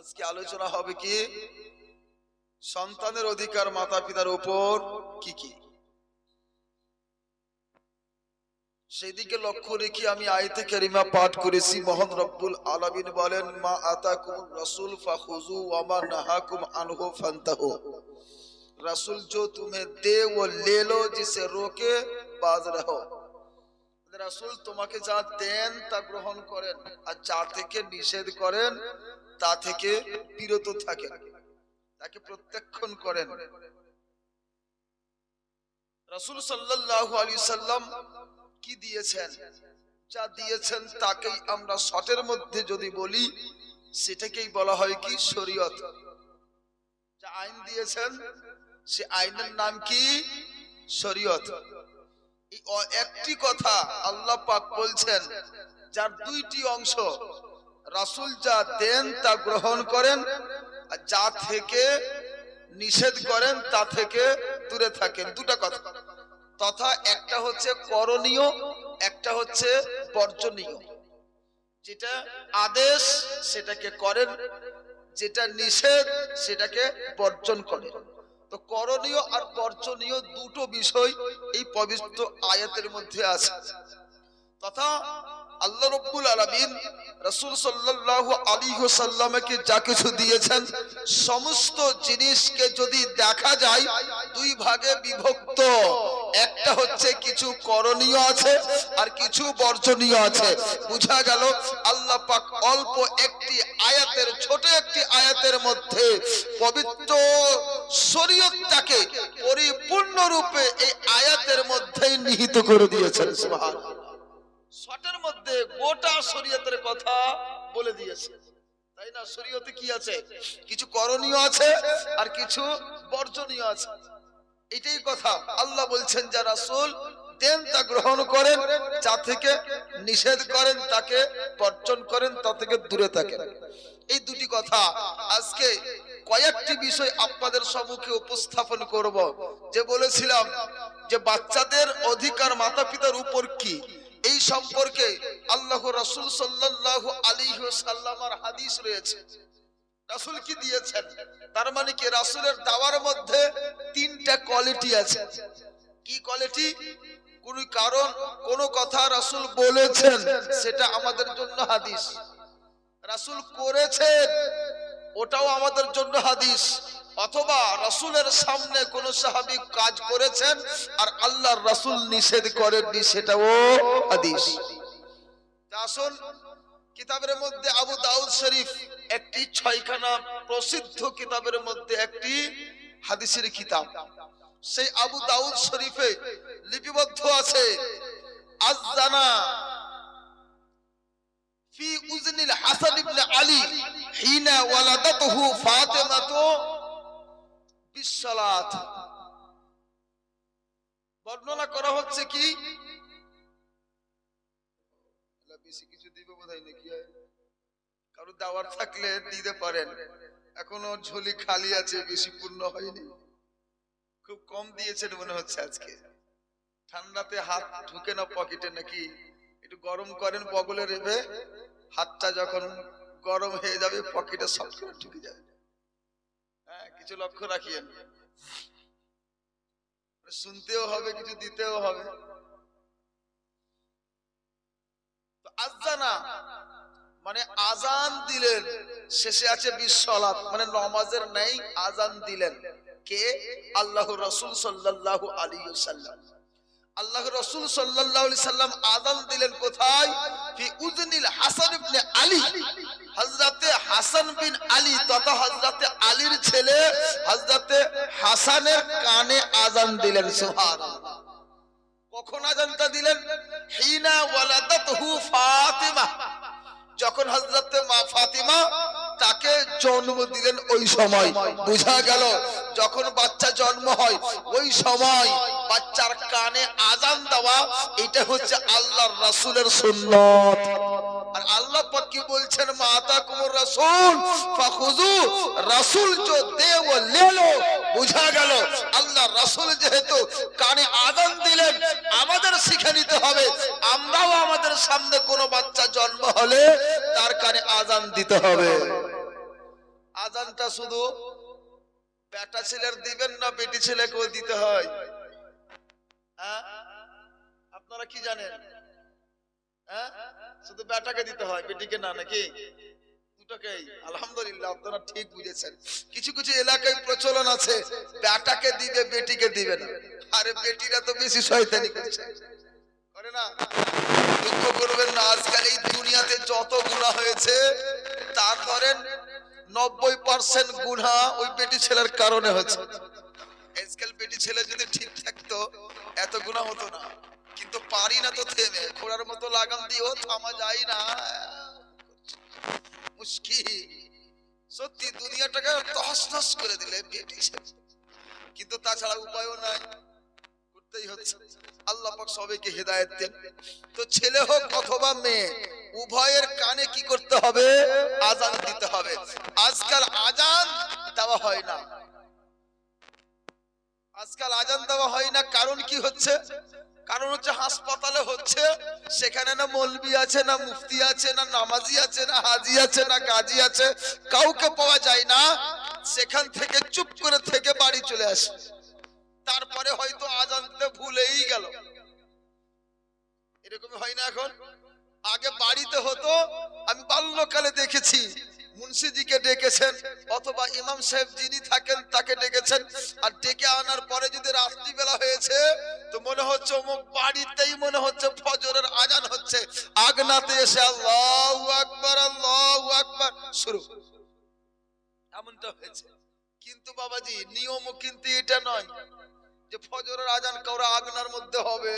আজকে আলোচনা হবে কি সন্তানের অধিকার মাতা পিতার উপর কি কি। সেদিকে লক্ষ্য রেখে আমি আয়াতে কারিমা পাঠ করেছি। মহান রব্বুল আলামিন বলেন, মা আতাকুমুর রাসূল ফাখুযু ওয়া মা নাহাকুম আনহু ফান্তাহু। রাসূল जो तुम्हें दे वो ले लो, जिसे रोके बाज रहो। রাসূল তোমাকে যা দেন তা গ্রহণ করেন, আর যা থেকে নিষেধ করেন তা থেকে বিরত থাকেন, তাকে প্রত্যাখ্যান করেন। রাসূল সাল্লাল্লাহু আলাইহি সাল্লাম কি দিয়েছেন, যা দিয়েছেন তাকেই আমরা শর্টের মধ্যে যদি বলি সেটাকেই বলা হয় কি শরীয়ত। যা আইন দিয়েছেন সে আইনের নাম কি শরীয়ত। এই একটি কথা আল্লাহ পাক বলছেন যার দুইটি অংশ, রাসূল যা দেন তা গ্রহণ করেন আর যা থেকে নিষেধ করেন তা থেকে দূরে থাকেন। দুটা কথা, তথা একটা হচ্ছে করণীয়, একটা হচ্ছে বর্জনীয়। যেটা আদেশ সেটাকে করেন, যেটা নিষেধ সেটাকে বর্জন করেন। তো করণীয় আর বর্জনীয় দুটো বিষয় এই পবিত্র আয়াতের মধ্যে আছে। তথা আল্লাহ রাব্বুল আলামিন রাসূল সাল্লাল্লাহু আলাইহি ওয়াসাল্লামকে যা কিছু দিয়েছেন সমস্ত জিনিসকে যদি দেখা যায় দুই ভাগে বিভক্ত। একটা হচ্ছে কিছু করণীয় আছে আর কিছু বর্জনীয় আছে। বুঝা গেল আল্লাহ পাক অল্প একটি আয়াতের, ছোট একটি আয়াতের মধ্যে পবিত্র শরীয়তটাকে পরিপূর্ণরূপে এই আয়াতের মধ্যেই নিহিত করে দিয়েছেন। সুবহানাল্লাহ। শর্টের মধ্যে গোটা শরীয়তের কথা বলে দিয়েছে, তাই না? শরীয়তে কি আছে? কিছু করণীয় আছে আর কিছু বর্জনীয় আছে। এটাই কথা আল্লাহ বলছেন, যা রাসূল দেন তা গ্রহণ করেন, যা থেকে নিষেধ করেন তাকে বর্জন করেন, তা থেকে দূরে থাকেন। এই দুটি কথা আজকে কয়েকটি বিষয় আপনাদের সম্মুখে উপস্থাপন করব। যে বলেছিলাম যে বাচ্চাদের অধিকার মাতা পিতার উপর কি, এই সম্পর্কে আল্লাহ রাসূল সাল্লাল্লাহু আলাইহি ওয়াসাল্লামের হাদিস রয়েছে। রাসূল কি দিয়েছেন, তার মানে কি রাসূলের দাওয়ার মধ্যে তিনটা কোয়ালিটি আছে। কি কোয়ালিটি? কোন কারণ কোন কথা রাসূল বলেছেন সেটা আমাদের জন্য হাদিস, রাসূল করেছেন ওটাও আমাদের জন্য হাদিস, অথবা রাসূলের সামনে কোন সাহাবী কাজ করেছেন আর আল্লাহর রাসূল নিষেধ করেননি, সেটাও হাদিস। আসুন কিতাবের মধ্যে আবু দাউদ শরীফ একটি 6খানা প্রসিদ্ধ কিতাবের মধ্যে একটি হাদিসের কিতাব। সেই আবু দাউদ শরীফে লিপিবদ্ধ আছে, আয-যানা ফি উযনিল হাসান ইবনে আলী হিনা ওয়ালাদাতহু ফাতিমাতু বিসসালাত। বর্ণনা করা হচ্ছে কি, বেশি কিছু দিবে বোধহয় নাকি, কারো দাওয়াত থাকলে দিতে পারেন। এখনো ঝুলি খালি আছে, বেশি পূর্ণ হয়নি, খুব কম দিয়েছেন মনে হচ্ছে আজকে। ঠান্ডাতে হাত ঢুকে না পকেটে নাকি, একটু গরম করেন বগলে রেখে, হাতটা যখন গরম হয়ে যাবে পকেটে সব করে ঢুকে যাবে। হ্যাঁ, কিছু লক্ষ্য রাখিয়েন, শুনতেও হবে কিছু দিতেও হবে। আয-যানা মানে আজান দিলেন, শেষে আছে বিসসালাত মানে নামাজের নেই আজান দিলেন। কে? আল্লাহর রাসূল সাল্লাল্লাহু আলাইহি ওয়াসাল্লাম। আল্লাহর রাসূল সাল্লাল্লাহু আলাইহি সাল্লাম আজান দিলেন কোথায়? ফি উযনিল হাসান ইবনে আলী, হযরতে হাসান বিন আলী তথা হযরতে আলীর ছেলে হযরতে হাসানের কানে আজান দিলেন। সুবহানাল্লাহ। কখন আজানটা দিলেন? হিনা ওয়ালাদাতহু ফাতিমা, যখন হযরতে মা ফাতিমা তাকে জন্ম দিলেন ওই সময়। বুঝা গেল যখন বাচ্চা জন্ম হয় ওই সময় বাচ্চার কানে আজান দেওয়া, এটা হচ্ছে আল্লাহর রাসূলের সুন্নাত। আর আল্লাহ পাক কি বলছেন, মা আতাকুমুর রাসূল ফাখুযু, রাসূল जो दे वो ले लो। বুঝা গেল আল্লাহর রাসূল যেহেতু কানে আজান দিলেন, আমাদের শিখে নিতে হবে, আমরাও আমাদের সামনে কোনো বাচ্চা জন্ম হলে তার কানে আজান দিতে হবে। আজানটা শুধু বেটা ছেলের দিবেন না বেটি ছেলেকেও দিতে হয়? আপনারা কি জানেন? শুধু বেটাকে দিতে হয়, বেটিকে না, নাকি দুটোকেই? আলহামদুলিল্লাহ, আপনারা ঠিক বুঝেছেন। কিছু কিছু এলাকায় প্রচলন আছে বেটাকে দিবে বেটিকে দিবে না। আরে বেটিরা তো বেশি শয়তানি করছে, করে না? দুঃখ করবেন না, আজকাল এই দুনিয়াতে যত গুনাহ হয়েছে তার ধরেন 90% গুনাহ ওই বেটি ছেলের কারণে হচ্ছে। আজকাল বেটি ছেলে যদি ঠিক থাকতো এত গুনাহ হতো না, কিন্তু পারি না তো থেমে, ঘোড়ার মতো লাগাম দিয়েও থামা যায় না, মুশকিল। সত্যি দুনিয়াটাকে তহস নস করে দিলে বেটি ছেলে, কিন্তু তাছাড়া উপায়ও নাই, করতেই হচ্ছে। আল্লাহ পাক সবাইকে হেদায়েত দেন। তো ছেলে হোক অথবা মেয়ে, উভয়ের কানে কি করতে হবে? আজান দিতে হবে। আজকাল আজান দেওয়া হয় না, আজকাল আজান দেওয়া হয় না। কারণ কি হচ্ছে? কারণ হচ্ছে হাসপাতালে হচ্ছে, সেখানে না মৌলবি আছে, না মুফতি আছে, না নামাজি আছে, না হাজি আছে, না গাজী আছে, কাউকে পাওয়া যায় না। সেখান থেকে চুপ করে থেকে বাড়ি চলে আসে, তারপরে হয়তো আজান দিতে ভুলেই গেল। এরকম হয় না এখন? আগে বাড়িতে হতো, আমি বাল্যকালে দেখেছি, মুন্সিজিকে ডেকেছেন অথবা ইমাম সাহেব যিনি থাকেন তাকে ডেকেছেন, আর ডেকে আনার পরে যদি রাত্রিবেলা হয়েছে তো মনে হচ্ছে অমুক বাড়িতেই মনে হচ্ছে ফজরের আজান হচ্ছে, আগনাতে এসে আল্লাহু আকবার আল্লাহু আকবার শুরু, এমনটা হয়েছে। কিন্তু বাবাজি নিয়মও কিন্তু এটা নয় যে ফজরের আজান কাউরা আগনার মধ্যে হবে,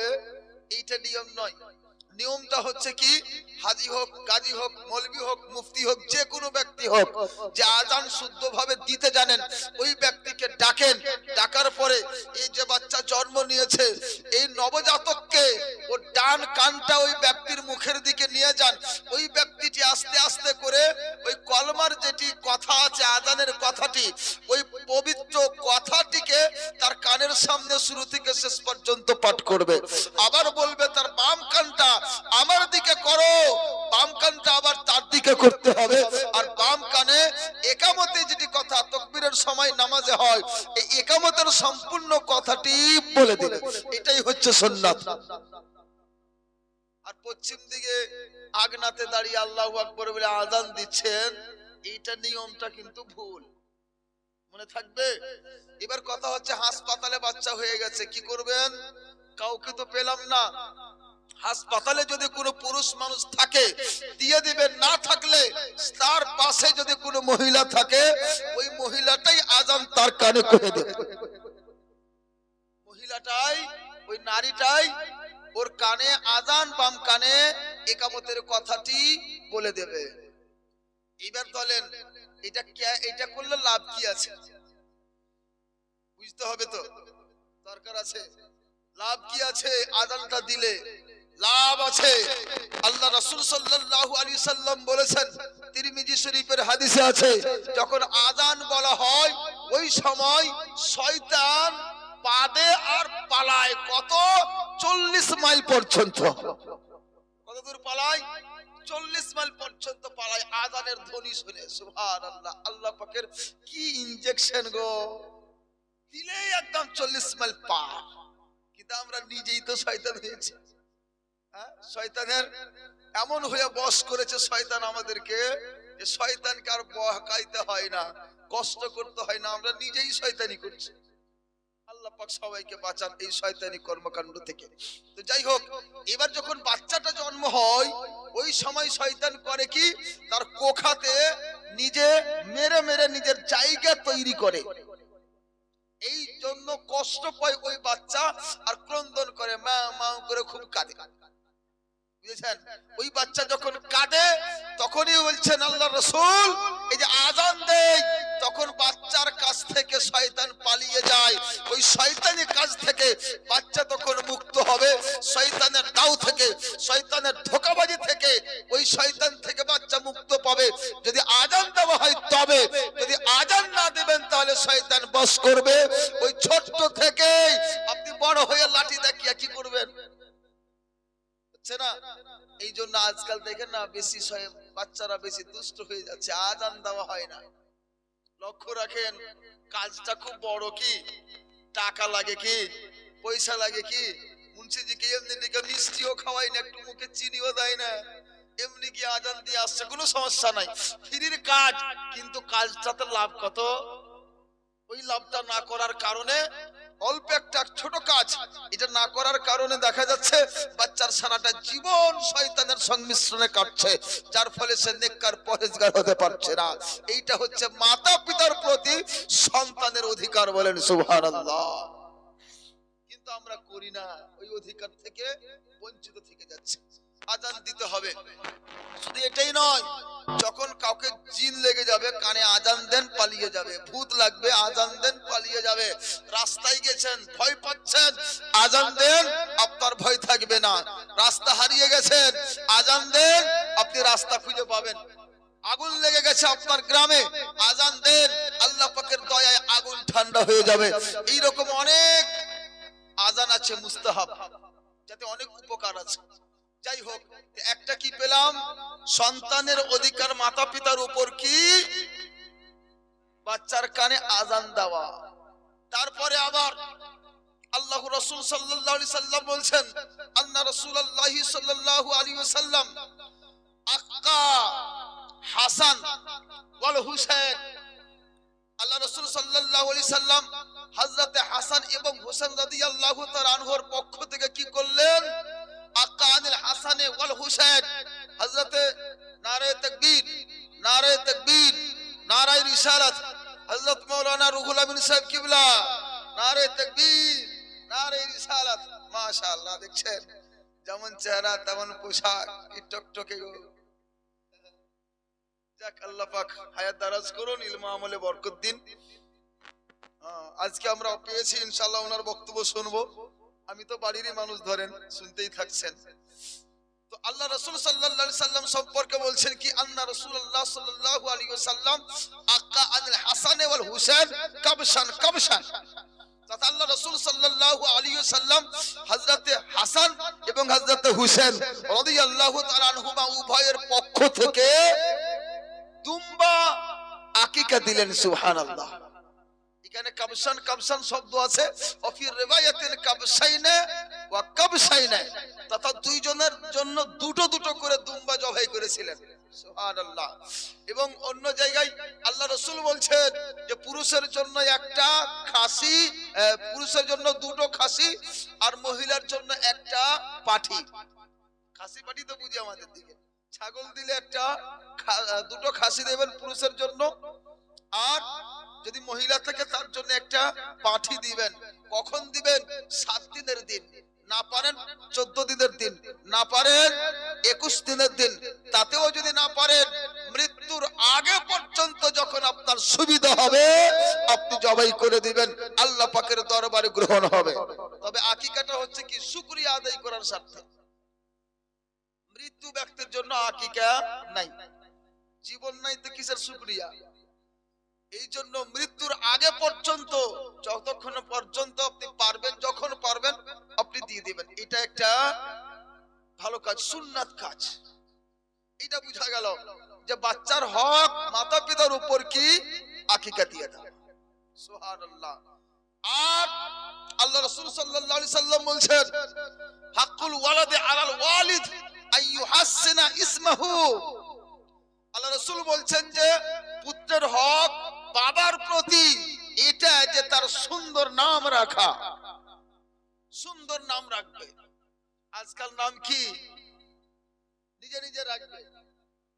এইটা নিয়ম নয়। নিয়মটা হচ্ছে কি, হাজি হোক, গাজী হোক, মৌলবি হোক, মুফতি হোক, যে কোনো ব্যক্তি হোক, যে আজান শুদ্ধভাবে দিতে জানেন ওই ব্যক্তিকে ডাকেন। ডাকার পরে এই যে বাচ্চা জন্ম নিয়েছে এই নবজাতককে ওর ডান কানটা ওই ব্যক্তির মুখের দিকে নিয়ে যান। ওই ব্যক্তিটি আস্তে আস্তে করে ওই কলমার যেটি কথা আছে, আজানের কথাটি, ওই পবিত্র কথাটিকে তার কানের সামনে শুরু থেকে শেষ পর্যন্ত পাঠ করবে। আবার বলবে তার বাম কানটা আমার দিকে করো, বাম কানটা আবার তার দিকে করতে হবে। আর বাম কানে একামতে যেটি কথা তাকবীরের সময় নামাজে হয়, এই একামতের সম্পূর্ণ কথাটি বলে দিবে। এটাই হচ্ছে সুন্নাত। আর পশ্চিম দিকে আগনাতে দাঁড়িয়ে আল্লাহু আকবার বলে আজান দিচ্ছেন, এইটা নিয়মটা কিন্তু ভুল, মনে থাকবে। এবার কথা হচ্ছে হাসপাতালে বাচ্চা হয়ে গেছে, কি করবেন? কাউকে তো পেলাম না, হাসপাতালে যদি কোনো পুরুষ মানুষ থাকে দিয়ে দিবেন, না থাকলে তার পাশে যদি কোনো মহিলা থাকে ওই মহিলাটাই আজান তার কানে করে দেবে। মহিলাটাই, ওই নারীটাই ওর কানে আজান, বাম কানে একামতের কথাটি বলে দেবে। এবার বলেন এটা করলে লাভ কি আছে? বুঝতে হবে তো, দরকার আছে। লাভ কি আছে? আজানটা দিলে লাভ আছে। আল্লাহ রাসূল সাল্লাল্লাহু আলাইহি সাল্লাম বলেছেন, তিরমিজি শরীফের হাদিসে আছে, যখন আজান বলা হয় ওই সময় শয়তান পাদে আর পালায় কত? 40 মাইল পর্যন্ত। কত দূর পালায়? 40 মাইল পর্যন্ত পালায় আজানের ধ্বনি শুনে। সুবহানাল্লাহ, আল্লাহ পাকের কি ইনজেকশন গো, দিলেই একদম 40 মাইল পার। কিন্তু আমরা নিজেই তো শয়তান হয়েছি। শয়তানের এমন হয়ে বশ করেছে শয়তান আমাদেরকে, যে শয়তানকে আর বহকাইতে হয় না, কষ্ট করতে হয় না, আমরা নিজেই শয়তানি করছি। আল্লাহ পাক সবাইকে বাঁচান এই শয়তানি কর্মকাণ্ড থেকে। তো যাই হোক, এবার যখন বাচ্চাটা জন্ম হয় ওই সময় শয়তান করে কি, তার কোখাতে নিজে মেরে মেরে নিজের জায়গা তৈরি করে। এই জন্য কষ্ট পায় ওই বাচ্চা আর ক্রন্দন করে, মা মা করে খুব কাঁদে। বুঝেছেন? ওই বাচ্চা যখন কাঁদে তখনই বলছেন আল্লাহ রাসূল, এই যে আজান দেয় তখন বাচ্চার কাছ থেকে শয়তান পালিয়ে যায়। ওই শয়তানি কাজ থেকে বাচ্চা তখন মুক্ত হবে, শয়তানের দাও থেকে, শয়তানের ধোঁকাবাজি থেকে ওই শয়তান থেকে বাচ্চা মুক্ত পাবে। যদি আজান দেওয়া হয় তবে, যদি আজান না দেবেন তাহলে শয়তান বশ করবে। ওই ছোট্ট থেকে আপনি বড় হয়ে লাঠি দেখিয়ে কি করবেন? না, এই জন্য আজকাল দেখেন না বেশি বাচ্চারা বেশি দুষ্ট হয়ে যাচ্ছে, আজান দেওয়া হয় না। লক্ষ্য রাখেন, কাজটা খুব বড়, কি টাকা লাগে, কি পয়সা লাগে, কি মুন্সিজিকে এমনি দিকে মিষ্টিও খাওয়াই না, একটু মুখে চিনিও দেয় না, এমনি কি আজান দিয়ে আসছে, কোনো সমস্যা নাই, ফ্রির কাজ। কিন্তু কাজটাতে লাভ কত? ওই লাভটা না করার কারণে, অল্প একটা ছোট কাজ, এটা না করার কারণে দেখা যাচ্ছে বাচ্চার সারাটা জীবন শয়তানের সংমিশ্রণে কাটছে, যার ফলে সে নেককার পরেজগার হতে পারছে না। এইটা হচ্ছে মাতা পিতার প্রতি সন্তানের অধিকার, বলেন সুবহানাল্লাহ। কিন্তু আমরা করি না, ওই অধিকার থেকে বঞ্চিত থেকে যাচ্ছে। আজান দিতে হবে। শুধু এটাই নয়, যখন কাউকে জিন লেগে যাবে, কানে আজান দেন, পালিয়ে যাবে। ভূত লাগবে, আজান দেন, পালিয়ে যাবে। রাস্তায় গেছেন, ভয় পাচ্ছেন, আজান দেন, আপনার ভয় থাকবে না। রাস্তা হারিয়ে গেছেন, আজান দেন, আপনি রাস্তা খুঁজে পাবেন। আগুন লেগে গেছে আপনার গ্রামে, আজান দেন, আল্লাহ পাকের দয়ায় আগুন ঠান্ডা হয়ে যাবে। এইরকম অনেক আজান আছে মুস্তাহাব, যাতে অনেক উপকার আছে। যাই হোক, একটা কি পেলাম? সন্তানের অধিকার মাতা পিতার উপর, কি বাচ্চার কানে আজান দেওয়া। তারপরে আবার আল্লাহ রাসূল সাল্লাল্লাহু আলাইহি সাল্লাম বলছেন, আন্না রাসূলুল্লাহ সাল্লাল্লাহু আলাইহি ওয়াসাল্লাম আক্কা হাসান ওয়াল হুসাইন। আল্লাহ রাসূল সাল্লাল্লাহু আলাইহি সাল্লাম হযরতে হাসান এবং হুসাইন রাদিয়াল্লাহু তাআলা আনহুর পক্ষ থেকে কি করলেন? আকানিল হাসান ওয়াল হুসাইন, হযরতে নারে তাকবীর, নারে তাকবীর, নারে রিসালাত, হযরত মাওলানা রুহুল আমিন সাহেব কিবলা, নারে তাকবীর, নারে রিসালাত। মাশাআল্লাহ, দেখছেন যেমন চেহারা তেমন পোশাক, কি টকটকে গো। যাক, আল্লাহ পাক হায়াত দারাজ করুন, ইলম আমলে বরকত দিন। আজকে আমরা পেয়েছি, ইনশাআল্লাহ ওনার বক্তব্য শুনবো। আমি তো বাড়িরই মানুষ, ধরেন শুনতেই থাকছেন। তো আল্লাহ রাসূল সাল্লাল্লাহু আলাইহি সাল্লাম সম্পর্কে বলছেন কি, আন্না রাসূলুল্লাহ সাল্লাল্লাহু আলাইহি ওয়াসাল্লাম আক্কা আনিল হাসান ওয়াল হুসাইন কাবশান কাবশান। তথা আল্লাহ রাসূল সাল্লাল্লাহু আলাইহি ওয়াসাল্লাম হযরতে হাসান এবং হযরতে হুসাইন রাদিয়াল্লাহু তাআলা আনহুমা উভয়ের পক্ষ থেকে দুম্বা আকিকা দিলেন। সুবহানাল্লাহ। এখানে কাবশান কাবশান শব্দ আছে, অফি রিওয়ায়াতিন কাবশাইনে ওয়া কাবশাইনে, তথা দুইজনের জন্য দুটো দুটো করে দুম্বা জবাই করেছিলেন। সুবহানাল্লাহ। এবং অন্য জায়গায় আল্লাহ রাসূল বলছেন যে পুরুষের জন্য একটা খাসি, পুরুষের জন্য দুটো খাসি, আর মহিলার জন্য একটা পাঠি। খাসি পাঠি তো বুঝি আমাদের দিকে, ছাগল দিলে একটা, দুটো খাসি দেবেন পুরুষের জন্য, আর যদি মহিলা থেকে তার জন্য একটা পাঠি দিবেন। কখন দিবেন? 7 দিনের দিন, না পারেন 14 দিনের দিন, না পারেন 21 দিনের দিন, তাতেও যদি না পারেন মৃত্যুর আগে পর্যন্ত যখন আপনার সুবিধা হবে আপনি জবাই করে দিবেন, আল্লাহ পাকের দরবারে গ্রহণ হবে। তবে আকিকাটা হচ্ছে কি শুকরিয়া আদায় করার স্বার্থে। মৃত্যু ব্যক্তির জন্য আকিকা নাই, জীবন নাই তো কিসের শুকরিয়া? এই জন্য মৃত্যুর আগে পর্যন্ত, যতক্ষণ পর্যন্ত আপনি পারবেন, যখন পারবেন আপনি দিয়ে দিবেন। এটা একটা ভালো কাজ, সুন্নাত কাজ। এটা বুঝা গেল যে বাচ্চার হক মাতা পিতার উপর কি আকিকা দিয়ে দাও। সুবহানাল্লাহ। আর আল্লাহ রাসূল সাল্লাল্লাহু আলাইহি সাল্লাম বলছেন, হাক্কুল ওয়ালাদি আলাল ওয়ালিদ আইয়ুহাসসিনা ইসমাহু। আল্লাহ রাসূল বলছেন যে পুত্রের হক বাবার প্রতি এটা যে তার সুন্দর নাম রাখা, সুন্দর নাম রাখবে। আজকাল নাম কি নিজে নিজে রাখবে,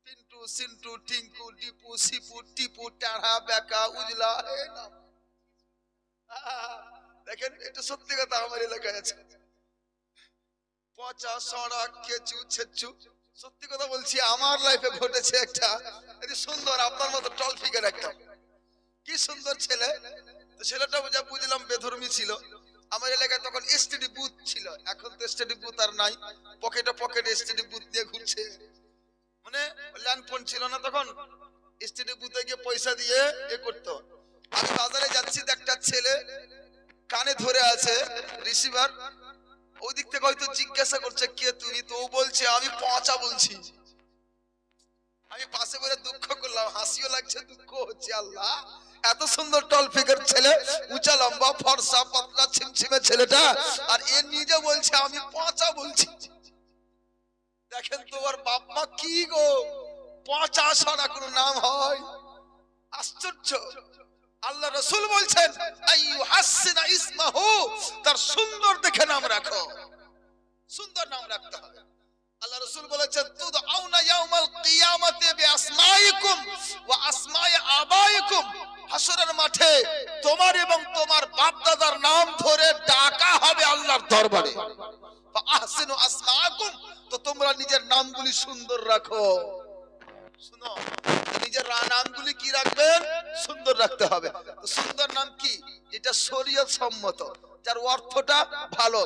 পিন্টু, সিন্টু, টিঙ্কু, ডিপু, সিপু, টিপু, টাড়া, বেকা, উজলা, এই নাম। দেখেন, এটা সত্যি কথা, আমার এলাকায় আছে। পচা, সড়া, কেচু, ছেচু, সত্যি কথা বলছি, আমার লাইফে ঘটেছে একটা। এটি সুন্দর, আপনার মতো টল ফিগার একটা, কি সুন্দর ছেলে। তো ছেলেটা যা বুঝলাম বেধর্মী ছিল। আমার এলাকায় তখন এসটিডি বুথ ছিল, এখন তো এসটিডি বুথ আর নাই, পকেটে পকেটে এসটিডি বুথ নিয়ে ঘুরছে। মানে ল্যান্ডফোন ছিল না তখন, এসটিডি বুথে গিয়ে পয়সা দিয়ে এ করতো। আমি বাজারে যাচ্ছি, একটা ছেলে কানে ধরে আছে রিসিভার, ওই দিক থেকে হয়তো জিজ্ঞাসা করছে কে তুমি, তো ও বলছে আমি পচা বলছি। আমি পাশে বলে দুঃখ করলাম, হাসিও লাগছে দুঃখ হচ্ছে। আল্লাহ, এত সুন্দর টলফিকের ছেলে, উঁচা লম্বা ফর্সা পাতলা ছিমছিমে ছেলেটা, আর এ নিজে বলছে আমি পচা বলছি। দেখেন তো ওর বাপ মা কি গো, পচা ছাড়া কোনো নাম হয়? আশ্চর্য। আল্লাহ রাসূল বলছেন আইয়ু হাসিনা ইসমাহু, তার সুন্দর দেখে নাম রাখো, সুন্দর নাম রাখতে হবে। আল্লাহ রাসূল বলেছেন তুদআউনা ইয়াউমাল কিয়ামাতি বিআসমাইকুম ওয়া আসমাই আবাইকুম, হাসরের মাঠে তোমার এবং তোমার বাপ দাদার নাম ধরে ডাকা হবে আল্লাহর দরবারে। ফাআহসিনু আসমাকুম, তো তোমরা নিজের নামগুলি সুন্দর রাখো। শুনো, নিজের নামগুলি কি রাখবেন? সুন্দর রাখতে হবে। তো সুন্দর নাম কি? যেটা শরীয়ত সম্মত, যার অর্থটা ভালো,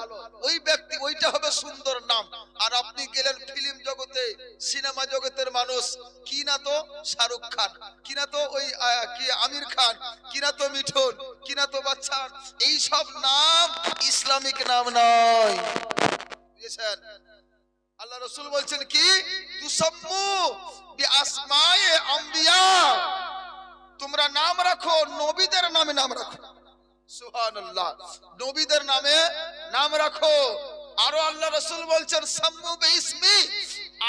ওই ব্যক্তি ওইটা হবে সুন্দর নাম। আর আপনি গেলেন ফিল্ম জগতে, সিনেমা জগতের মানুষ, কি না তো শাহরুখ খান, কি না তো ওই কি আমির খান, কি না তো মিঠুন, কি না তো বাচ্চান, এই সব নাম ইসলামিক নাম নয়, বুঝেছেন? আল্লাহ রাসূল বলছেন কি তুসাম্মু বিআসমায়ে আম্বিয়া, তোমরা নাম রাখো নবীদের নামে নাম রাখো। সুবহানাল্লাহ, নবীদের নামে নাম রাখো। আরো আল্লাহ রাসূল বলছেন সাম্মু বিইসমি,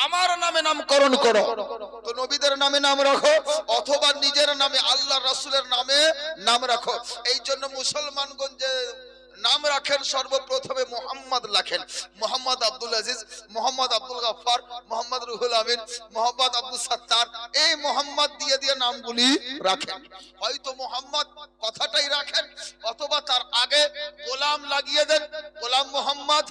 আমার নামে নামকরণ করো। তো নবীদের নামে নাম রাখো অথবা নিজের নামে আল্লাহ রাসূলের নামে নাম রাখো। এই জন্য মুসলমানগণ যে নাম রাখেন সর্বপ্রথমে মোহাম্মদ লেখেন, মোহাম্মদ আব্দুল আজিজ, মোহাম্মদ আব্দুল গফফার, মোহাম্মদ রুহুল আমিন, মোহাম্মদ আব্দুল সাত্তার, এই মোহাম্মদ দিয়ে দিয়ে নামগুলি রাখেন। হয়তো মোহাম্মদ কথাটাই রাখেন অথবা তার আগে গোলাম লাগিয়ে দেন, গোলাম মোহাম্মদ,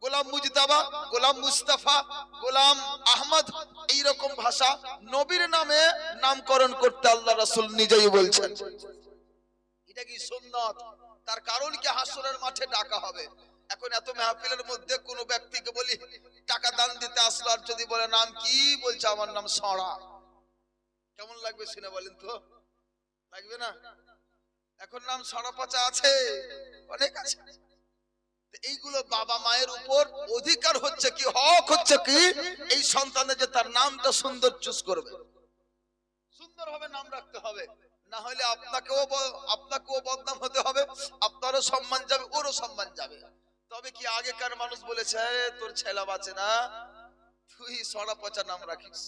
গোলাম মুজতাবা, গোলাম মুস্তাফা, গোলাম আহমদ, এইরকম ভাষা নবীর নামে নামকরণ করতে আল্লাহ রাসূল নিজেই বলছেন। এটা কি সুন্নাত? তার কারণ কি হাসরের মাঠে ডাকা হবে। এখন এত মাহফিলের মধ্যে কোন ব্যক্তিকে বলি টাকা দান দিতে আসলো, আর যদি বলে নাম কি, বলছে আমার নাম সরা, কেমন লাগবে শুনে বলেন তো? লাগবে না? এখন নাম সরা পচা আছে, অনেক আছে। এইগুলো বাবা মায়ের উপর অধিকার হচ্ছে কি, হক হচ্ছে কি, এই সন্তানের যে তার নামটা সুন্দর চুজ করবে, সুন্দর হবে নাম রাখতে হবে। না হলে আপনাকেও বদনাম হতে হবে, আপনারও সম্মান যাবে, ওরও সম্মান যাবে। তবে কি আগেকার মানুষ বলেছে তোর ছেলা বাঁচে না, তুই সরা পচা নাম রাখিস।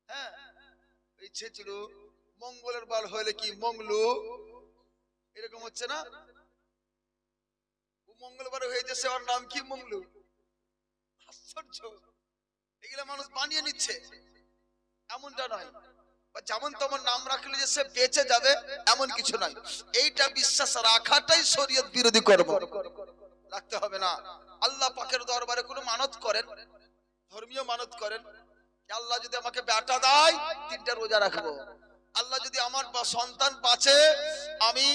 হ্যাঁ, এই ছেচড়ু মঙ্গলের বাল হইলে কি মঙ্গলু, এরকম হচ্ছে না? ও মঙ্গলবার হয়েছে, সে ওর নাম কি মঙ্গলু। আশ্চর্য, এগুলা মানুষ বানিয়ে নিচ্ছে, এমনটা নয়। যেমন তেমন নাম রাখলে যে সে বেঁচে যাবে এমন কিছু নাই, এইটা বিশ্বাস রাখাটাই শরীয়ত বিরোধী কর্ম, রাখতে হবে না। আল্লাহ পাকের দরবারে কোনো মানত করেন, ধর্মীয় মানত করেন, আল্লাহ যদি আমাকে বেটা দেয় 3টা রোজা রাখবো, আল্লাহ যদি আমার সন্তান বাঁচে আমি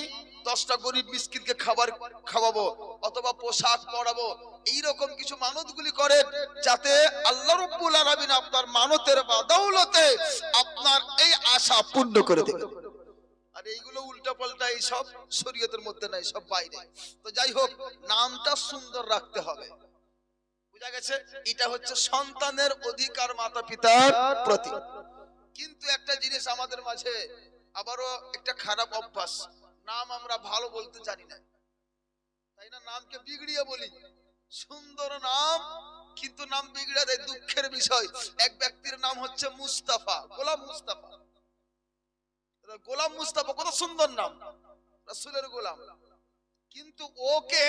10টা গরিব মিসকিনকে খাবার খাওয়াবো অথবা পোশাক পরাবো, এইরকম কিছু মানতগুলি করেন যাতে আল্লাহ রাব্বুল আলামিন আপনার মানতের বদৌলতে আপনার এই আশা পূর্ণ করে দেবে। আর এইগুলো উল্টা পাল্টা, এই সব শরীয়তের মধ্যে নাই, সব বাইরে। তো যাই হোক, নামটা সুন্দর রাখতে হবে, বুঝা গেছে? এটা হচ্ছে সন্তানের অধিকার মাতা পিতার প্রতি। কিন্তু একটা জিনিস আমাদের মাঝে আবারও একটা খারাপ অভ্যাস, নাম আমরা ভালো বলতে জানি না, তাই না? নামকে বিগড়িয়ে বলি, সুন্দর নাম কিন্তু নাম বিগড়ে দেয়। দুঃখের বিষয়, এক ব্যক্তির নাম হচ্ছে মুস্তাফা, গোলাম মুস্তাফা। গোলাম মুস্তাফা কত সুন্দর নাম, রাসূলের গোলাম, কিন্তু ওকে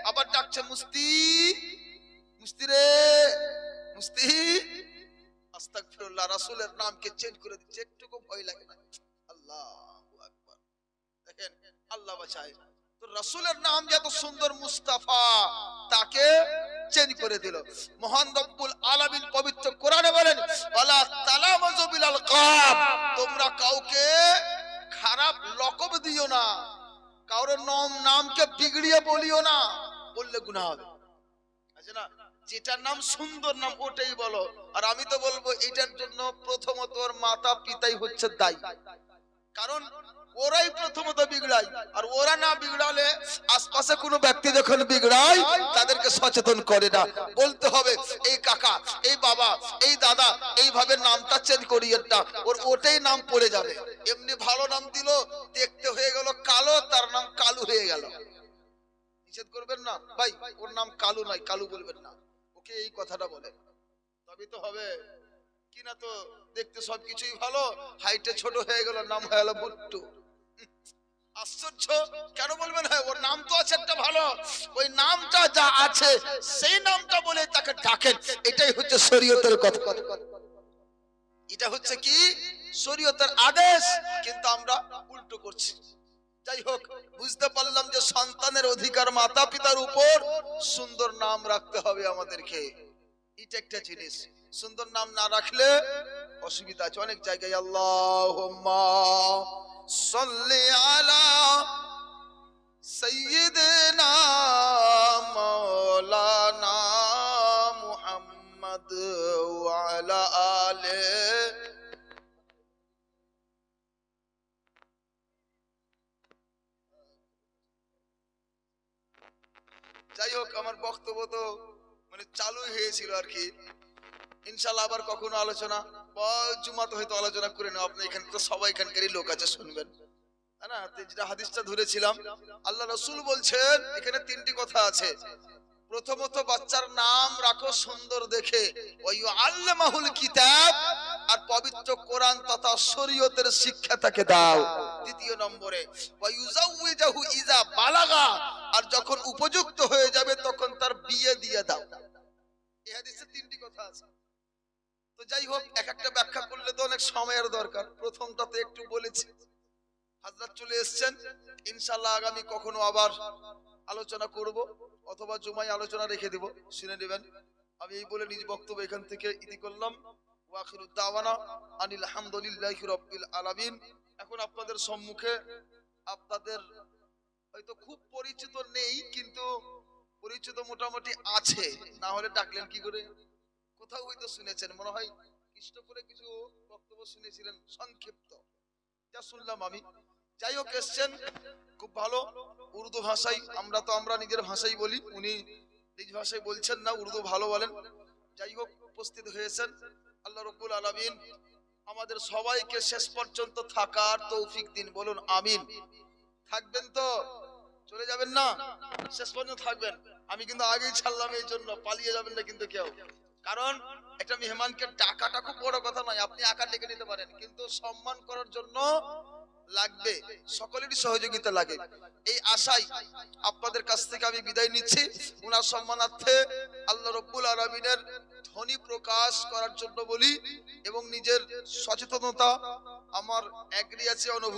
আবার ডাকছে মুস্তি, মুস্তি রে মুস্তি। আস্তাগফিরুল্লাহ, রাসূলের নামকে চেঞ্জ করে দিচ্ছে, একটুকু ভয় লাগে না? আল্লাহু আকবার। দেখেন, আল্লাহ বাঁচায়। তো রাসূলের নাম যত সুন্দর মুস্তাফা, তাকে চেঞ্জ করে দিল। মহান রব্বুল আলামিন পবিত্র কোরআনে বলেন ওয়ালা তালামাযু বিল আলকাব, তোমরা কাউকে খারাপ লকব দিও না, কারোর নামকে বিগড়িয়ে বলিও না, বললে গুনাহ হবে, আছে না? যেটার নাম সুন্দর নাম ওটাই বলো। আর আমি তো বলবো এটার জন্য প্রথমত ওর মাতা পিতাই হচ্ছে দায়ী, কারণ ওরাই প্রথমত বিগড়ায়, আর ওরা না বিগড়ালে আশপাশে কোনো ব্যক্তি যখন বিগড়ায় তাদেরকে সচেতন করে না। বলতে হবে এই কাকা, এই বাবা, এই দাদা, এইভাবে নামটা চেঞ্জ করিয়ে না, ওর ওটাই নাম পড়ে যাবে। এমনি ভালো নাম দিল, দেখতে হয়ে গেল কালো, তার নাম কালু হয়ে গেল। নিষেধ করবেন না ভাই, ওর নাম কালু নয়, কালু বলবেন না, ওকে এই কথাটা বলে, তবে তো হবে। কিনা তো দেখতে সবকিছুই ভালো, হাইটে ছোট হয়ে গেল, নাম হয়ে গেল ভুট্টু। আশ্চর্য, কেন বলবেন? হ্যাঁ, ওর নাম তো আছে একটা ভালো, ওই নামটা যা আছে সেই নামটা বলে তাকে ডাকেন, এটাই হচ্ছে শরীয়তের কথা। এটা হচ্ছে কি শরীয়তের আদেশ, কিন্তু আমরা উল্টো করছি। যাই হোক, বুঝতে পারলাম যে সন্তানের অধিকার মাতা পিতার উপর, সুন্দর নাম রাখতে হবে আমাদেরকে, এটা একটা জিনিস। সুন্দর নাম না রাখলে অসুবিধা আছে অনেক জায়গায়। আল্লাহুম্মা সাল্লি আলা সাইয়্যিদিনা মাওলানা মুহাম্মদ ওয়া আলা আলে। যাই হোক, আমার বক্তব্য তো মানে চালু হয়েছিল আর কি। ইনশাআল্লাহ আবার কখনো আলোচনা বা জুমাতে হয়তো আলোচনা করে নেব। আপনি এখানে তো সবাই এখানকারই লোক আছে, শুনবেন, তাই না? যেটা হাদিসটা ধরেছিলাম, আল্লাহ রাসূল বলছেন এখানে তিনটি কথা আছে। প্রথমত, বাচ্চার নাম রাখো সুন্দর দেখে, ওয়ায়ুআল্লিমাহুল কিতাব, আর পবিত্র কোরআন তথা শরীয়তের শিক্ষা তাকে দাও। দ্বিতীয় নম্বরে, ওয়ায়ুজাউযুহু ইযা বালাগা, আর যখন উপযুক্ত হয়ে যাবে তখন তার বিয়ে দিয়ে দাও। এই হাদিসে তিনটি কথা আছে। তো যাই হোক, এক একটা ব্যাখ্যা করলে তো অনেক সময়ের দরকার। প্রথমটা তো একটু বলেছি, হযরত চলে এসেছেন, ইনশাআল্লাহ আগামী কখনো আবার আলোচনা করব, অথবা জুমায় আলোচনা রেখে দেব, শুনে নেবেন। আমি এই বলে নিজ বক্তব্য এখান থেকে ইতি করলাম। ওয়া আখিরু দাওয়ানা আনিল হামদুলিল্লাহি রাব্বিল আলামিন। এখন আপনাদের সম্মুখে, আপনাদের হয়তো খুব পরিচিত নেই, কিন্তু পরিচিত মোটামুটি আছে, না হলে ডাকলেন কি করে? কোথাও হয়তো শুনেছেন, মনে হয় কৃষ্ণপুরে কিছু বক্তব্য শুনেছিলেন সংক্ষিপ্ত, যা শুনলাম আমি। যাই হোক, এসছেন খুব ভালো উর্দু ভাষায়, আমরা নিজের ভাষাই বলি, উনি নিজ ভাষায় বলছেন না, উর্দু ভালো বলেন। যাই হোক, উপস্থিত হয়েছেন। আল্লাহ রাব্বুল আলামিন আমাদের সবাইকে শেষ পর্যন্ত থাকার তৌফিক দিন, বলুন আমিন। থাকবেন তো, চলে যাবেন না, শেষ পর্যন্ত থাকবেন। আমি কিন্তু আগেই ছাড়লাম, এই জন্য পালিয়ে যাবেন না কিন্তু কেউ। কারণ একটা মেহমানকে ডাকাটা খুব বড় কথা নয়, আপনি একা ডেকে নিতে পারেন, কিন্তু সম্মান করার জন্য লাগবে, সকলেরই সহযোগিতা লাগে। এই আশায় আপনাদের কাছ থেকে আমি বিদায় নিচ্ছি। উনার সম্মানার্থে আল্লাহ রাব্বুল আলামিনের ধ্বনি প্রকাশ করার জন্য বলি, এবং নিজের সচেতনতা আমার এগ্রি আছে, অনুভূতি